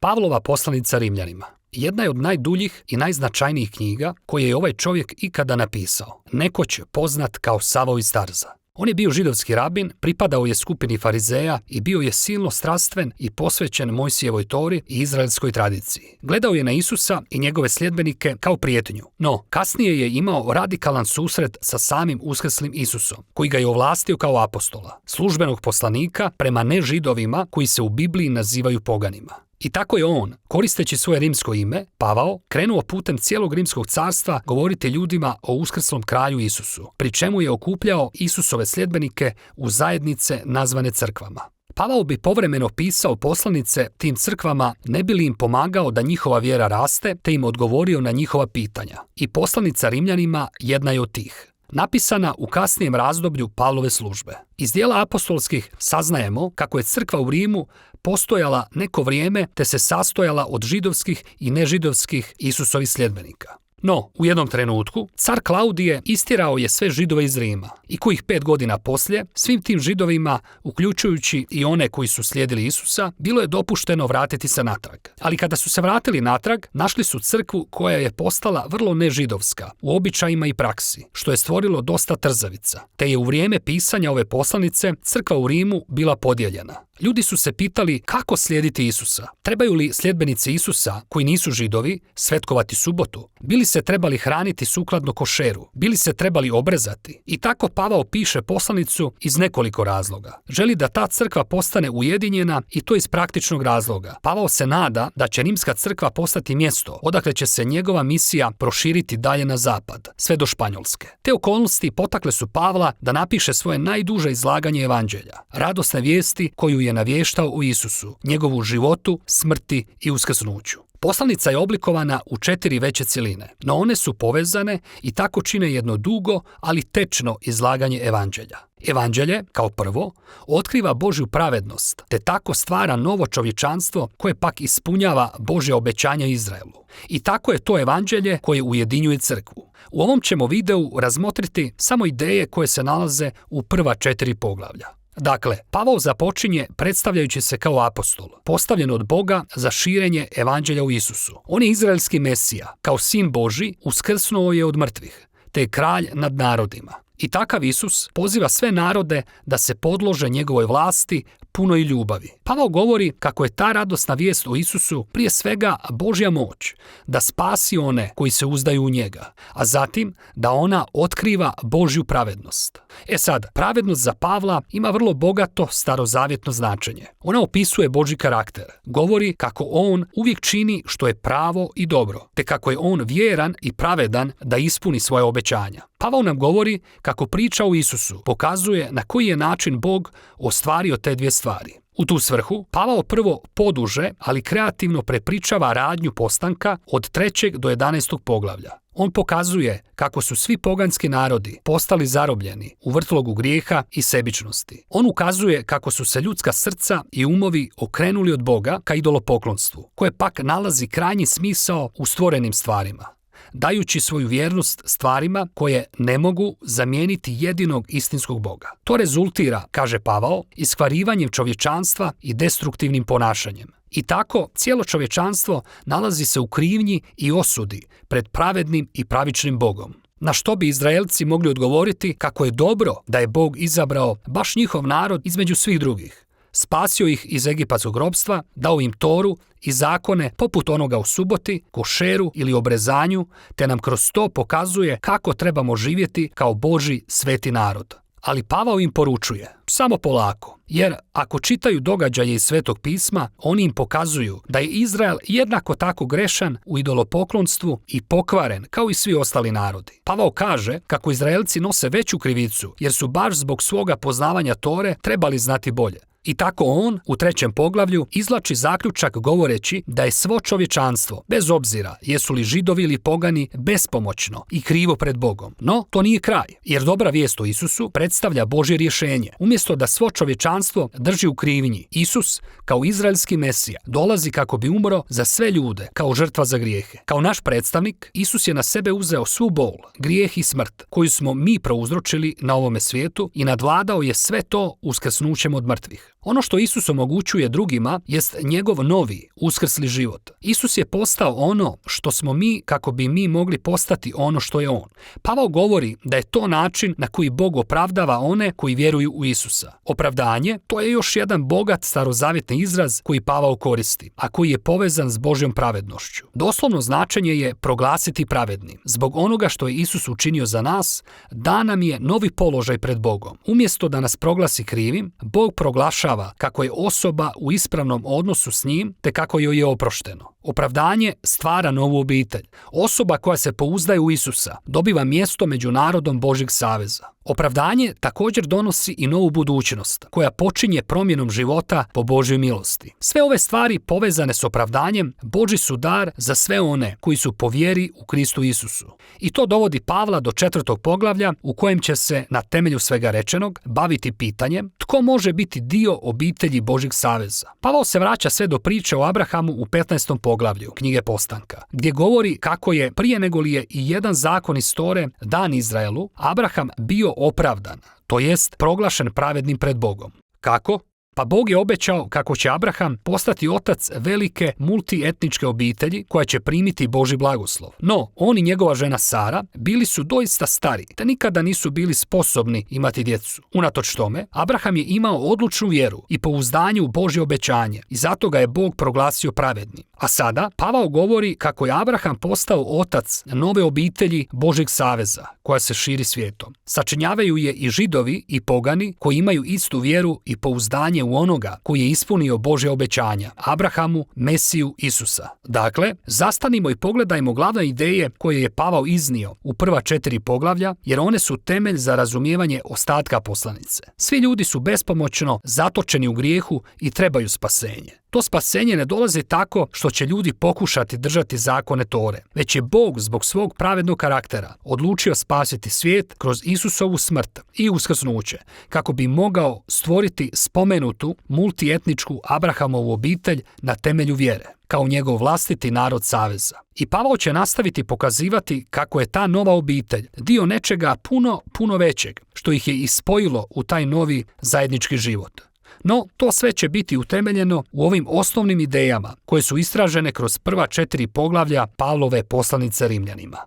Pavlova poslanica Rimljanima. Jedna je od najduljih i najznačajnijih knjiga koje je ovaj čovjek ikada napisao, nekoć poznat kao Savo iz Tarza. On je bio židovski rabin, pripadao je skupini farizeja i bio je silno strastven i posvećen Mojsijevoj tori i izraelskoj tradiciji. Gledao je na Isusa i njegove sljedbenike kao prijetnju, no kasnije je imao radikalan susret sa samim uskrslim Isusom, koji ga je ovlastio kao apostola, službenog poslanika prema nežidovima koji se u Bibliji nazivaju poganima. I tako je on, koristeći svoje rimsko ime, Pavao, krenuo putem cijelog rimskog carstva govoriti ljudima o uskrslom kralju Isusu, pri čemu je okupljao Isusove sljedbenike u zajednice nazvane crkvama. Pavao bi povremeno pisao poslanice tim crkvama ne bi li im pomagao da njihova vjera raste, te im odgovorio na njihova pitanja. I poslanica Rimljanima jedna je od tih, napisana u kasnijem razdoblju Pavlove službe. Iz dijela apostolskih saznajemo kako je crkva u Rimu postojala neko vrijeme te se sastojala od židovskih i nežidovskih Isusovih sljedbenika. No, u jednom trenutku, car Klaudije istjerao je sve Židove iz Rima i kojih 5 godina poslije, svim tim Židovima, uključujući i one koji su slijedili Isusa, bilo je dopušteno vratiti se natrag. Ali kada su se vratili natrag, našli su crkvu koja je postala vrlo nežidovska u običajima i praksi, što je stvorilo dosta trzavica, te je u vrijeme pisanja ove poslanice crkva u Rimu bila podijeljena. Ljudi su se pitali kako slijediti Isusa. Trebaju li sljedbenici Isusa, koji nisu Židovi, svetkovati subotu? Bili se trebali hraniti sukladno košeru? Bili se trebali obrezati? I tako Pavao piše poslanicu iz nekoliko razloga. Želi da ta crkva postane ujedinjena i to iz praktičnog razloga. Pavao se nada da će rimska crkva postati mjesto odakle će se njegova misija proširiti dalje na zapad, sve do Španjolske. Te okolnosti potakle su Pavla da napiše svoje najduže izlaganje evanđelja, radosne vijesti koju je navještao o Isusu, njegovu životu, smrti i uskrsnuću. Poslanica je oblikovana u 4 veće cjeline, no one su povezane i tako čine jedno dugo, ali tečno izlaganje evanđelja. Evanđelje, kao prvo, otkriva Božju pravednost, te tako stvara novo čovječanstvo koje pak ispunjava Božja obećanja Izraelu. I tako je to evanđelje koje ujedinjuje crkvu. U ovom ćemo videu razmotriti samo ideje koje se nalaze u prva 4 poglavlja. Dakle, Pavao započinje predstavljajući se kao apostol, postavljen od Boga za širenje evanđelja u Isusu. On je izraelski Mesija, kao sin Božji, uskrsnuo je od mrtvih, te je kralj nad narodima. I takav Isus poziva sve narode da se podlože njegovoj vlasti, punoj ljubavi. Pavao govori kako je ta radosna vijest o Isusu prije svega Božja moć, da spasi one koji se uzdaju u njega, a zatim da ona otkriva Božju pravednost. Sad, pravednost za Pavla ima vrlo bogato starozavjetno značenje. Ona opisuje Božji karakter, govori kako on uvijek čini što je pravo i dobro, te kako je on vjeran i pravedan da ispuni svoje obećanja. Pavao nam govori kako priča o Isusu pokazuje na koji je način Bog ostvario te dvije stvari. U tu svrhu, Pavao prvo poduže, ali kreativno prepričava radnju postanka od 3. do 11. poglavlja. On pokazuje kako su svi poganski narodi postali zarobljeni u vrtlogu grijeha i sebičnosti. On ukazuje kako su se ljudska srca i umovi okrenuli od Boga ka idolopoklonstvu, koje pak nalazi krajnji smisao u stvorenim stvarima, dajući svoju vjernost stvarima koje ne mogu zamijeniti jedinog istinskog Boga. To rezultira, kaže Pavao, iskvarivanjem čovječanstva i destruktivnim ponašanjem. I tako cijelo čovječanstvo nalazi se u krivnji i osudi pred pravednim i pravičnim Bogom. Na što bi Izraelci mogli odgovoriti kako je dobro da je Bog izabrao baš njihov narod između svih drugih. Spasio ih iz egipatskog ropstva, dao im Toru i zakone poput onoga u suboti, košeru ili obrezanju, te nam kroz to pokazuje kako trebamo živjeti kao Božji sveti narod. Ali Pavao im poručuje, samo polako, jer ako čitaju događaje iz Svetog pisma, oni im pokazuju da je Izrael jednako tako grešan u idolopoklonstvu i pokvaren kao i svi ostali narodi. Pavao kaže kako Izraelci nose veću krivicu, jer su baš zbog svoga poznavanja Tore trebali znati bolje. I tako on, u 3. poglavlju, izvlači zaključak govoreći da je svo čovječanstvo, bez obzira jesu li Židovi ili pogani, bespomoćno i krivo pred Bogom. No, to nije kraj, jer dobra vijest o Isusu predstavlja Božje rješenje. Umjesto da svo čovječanstvo drži u krivnji, Isus, kao izraelski Mesija, dolazi kako bi umro za sve ljude, kao žrtva za grijehe. Kao naš predstavnik, Isus je na sebe uzeo svu bol, grijeh i smrt, koju smo mi prouzročili na ovome svijetu i nadvladao je sve to uskrsnućem od mrtvih. Ono što Isus omogućuje drugima jest njegov novi, uskrsli život. Isus je postao ono što smo mi kako bi mi mogli postati ono što je on. Pavao govori da je to način na koji Bog opravdava one koji vjeruju u Isusa. Opravdanje, to je još jedan bogat starozavjetni izraz koji Pavao koristi, a koji je povezan s Božjom pravednošću. Doslovno značenje je proglasiti pravednim. Zbog onoga što je Isus učinio za nas, da nam je novi položaj pred Bogom. Umjesto da nas proglasi krivim, Bog proglašava kako je osoba u ispravnom odnosu s njim te kako joj je oprošteno. Opravdanje stvara novu obitelj. Osoba koja se pouzdaje u Isusa dobiva mjesto među narodom Božjeg saveza. Opravdanje također donosi i novu budućnost, koja počinje promjenom života po Božjoj milosti. Sve ove stvari povezane s opravdanjem Božji su dar za sve one koji su po vjeri u Kristu Isusu. I to dovodi Pavla do 4. poglavlja u kojem će se, na temelju svega rečenog, baviti pitanjem tko može biti dio obitelji Božjeg saveza. Pavao se vraća sve do priče o Abrahamu u 15. poglavlju knjige Postanka, gdje govori kako je prije nego li je i jedan zakon iz Tore dan Izraelu, Abraham bio opravdan, to jest proglašen pravednim pred Bogom. Kako? Pa Bog je obećao kako će Abraham postati otac velike multietničke obitelji koja će primiti Božji blagoslov. No, on i njegova žena Sara bili su doista stari, te nikada nisu bili sposobni imati djecu. Unatoč tome, Abraham je imao odlučnu vjeru i pouzdanje u Božje obećanje i zato ga je Bog proglasio pravednim. A sada, Pavao govori kako je Abraham postao otac nove obitelji Božjeg saveza koja se širi svijetom. Sačinjavaju je i Židovi i pogani koji imaju istu vjeru i pouzdanje u onoga koji je ispunio Božje obećanja, Abrahamu, Mesiju, Isusa. Dakle, zastanimo i pogledajmo glavne ideje koje je Pavao iznio u prva 4 poglavlja, jer one su temelj za razumijevanje ostatka poslanice. Svi ljudi su bespomoćno zatočeni u grijehu i trebaju spasenje. To spasenje ne dolazi tako što će ljudi pokušati držati zakone Tore, već je Bog zbog svog pravednog karaktera odlučio spasiti svijet kroz Isusovu smrt i uskrsnuće, kako bi mogao stvoriti spomenutu multietničku Abrahamovu obitelj na temelju vjere, kao njegov vlastiti narod saveza. I Pavao će nastaviti pokazivati kako je ta nova obitelj dio nečega puno većeg, što ih je ispojilo u taj novi zajednički život. No, to sve će biti utemeljeno u ovim osnovnim idejama koje su istražene kroz prva 4 poglavlja Pavlove poslanice Rimljanima.